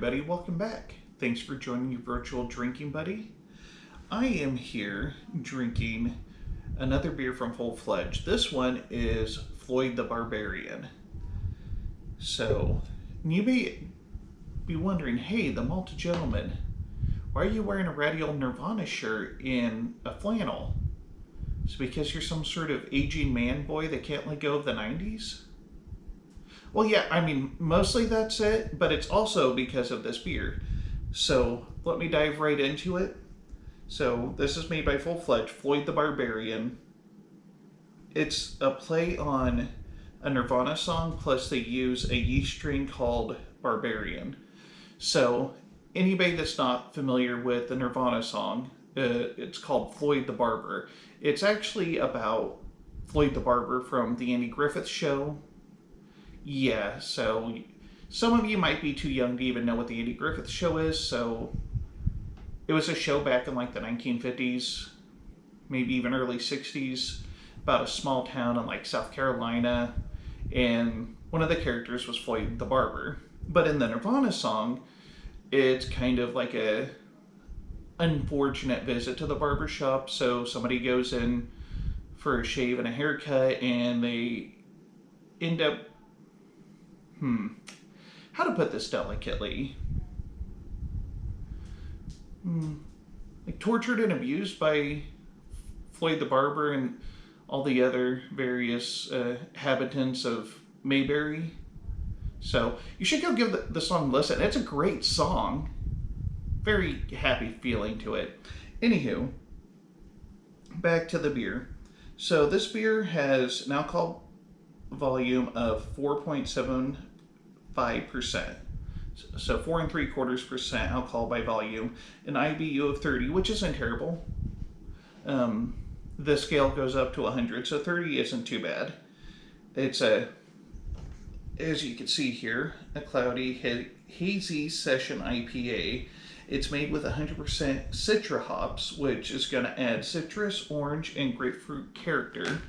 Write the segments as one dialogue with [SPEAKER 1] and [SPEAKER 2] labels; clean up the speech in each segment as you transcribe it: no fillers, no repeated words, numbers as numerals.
[SPEAKER 1] everybody, welcome back. Thanks for joining your virtual drinking buddy. I am here drinking another beer from Full Fledged. This one is Floyd the Barbarian. So, you may be wondering, hey, the Malted gentleman, why are you wearing a ratty old Nirvana shirt in a flannel? It's because you're some sort of aging man boy that can't let go of the 90s? Well, yeah, I mean, mostly that's it, but it's also because of this beer. So, let me dive right into it. So, this is made by Full Fledged, Floyd the Barbarian. It's a play on a Nirvana song, plus they use a yeast strain called Barbarian. So, anybody that's not familiar with the Nirvana song, it's called Floyd the Barber. It's actually about Floyd the Barber from the Andy Griffith Show. Yeah, so some of you might be too young to even know what the Andy Griffith Show is, so it was a show back in like the 1950s, maybe even early 60s, about a small town in like South Carolina, and one of the characters was Floyd the Barber. But in the Nirvana song, it's kind of like a unfortunate visit to the barbershop. So somebody goes in for a shave and a haircut, and they end up how to put this delicately? Like tortured and abused by Floyd the Barber and all the other various inhabitants of Mayberry. So you should go give the song a listen. It's a great song. Very happy feeling to it. Anywho, back to the beer. So this beer has an alcohol volume of 4.75%. So 4 3/4% alcohol by volume, an IBU of 30, which isn't terrible. The scale goes up to 100, so 30 isn't too bad. It's as you can see here, a cloudy, hazy session IPA. It's made with 100% Citra hops, which is going to add citrus, orange, and grapefruit character.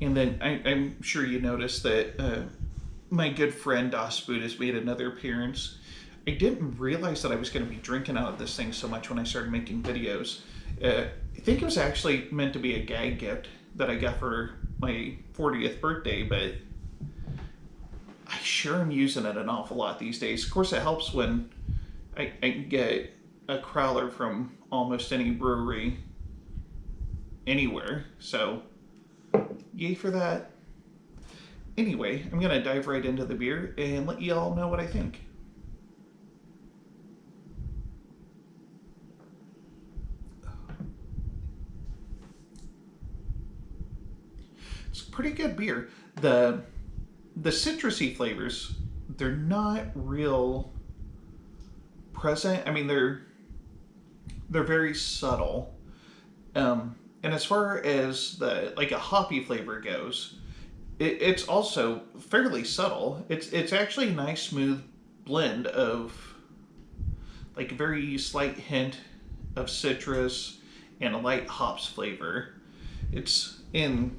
[SPEAKER 1] And then I'm sure you noticed that my good friend Das Boot has made another appearance. I didn't realize that I was going to be drinking out of this thing so much when I started making videos. I think it was actually meant to be a gag gift that I got for my 40th birthday, but I sure am using it an awful lot these days. Of course, it helps when I get a crowler from almost any brewery anywhere, so yay for that. Anyway, I'm going to dive right into the beer and let you all know what I think. It's a pretty good beer. The citrusy flavors, they're not real present. I mean, they're very subtle. And as far as a hoppy flavor goes, it's also fairly subtle. It's actually a nice smooth blend of like a very slight hint of citrus and a light hops flavor. It's in,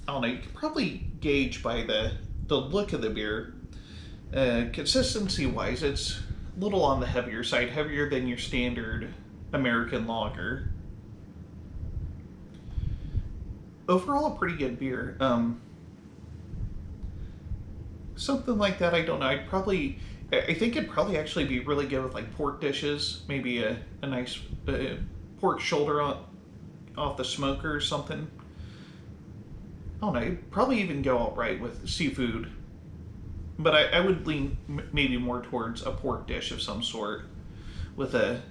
[SPEAKER 1] I don't know, you can probably gauge by the look of the beer. Consistency wise, it's a little on the heavier side, heavier than your standard American lager. Overall, a pretty good beer. Something like that, I don't know. I think it'd probably actually be really good with like pork dishes. Maybe a nice pork shoulder off the smoker or something. I don't know. It'd probably even go all right with seafood. But I would lean maybe more towards a pork dish of some sort with a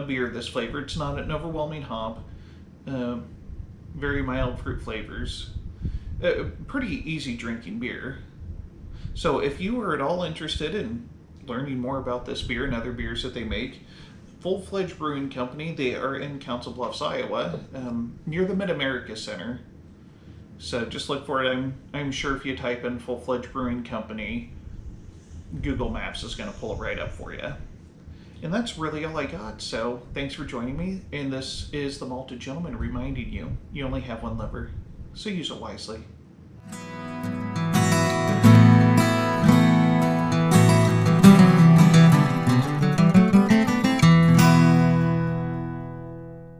[SPEAKER 1] beer this flavor. It's not an overwhelming hop. Very mild fruit flavors. Pretty easy drinking beer. So if you are at all interested in learning more about this beer and other beers that they make, Full Fledged Brewing Company, they are in Council Bluffs, Iowa, near the Mid-America Center. So just look for it. I'm sure if you type in Full Fledged Brewing Company, Google Maps is going to pull it right up for you. And that's really all I got. So thanks for joining me. And this is the Malted Gentleman reminding you, you only have one liver, so use it wisely.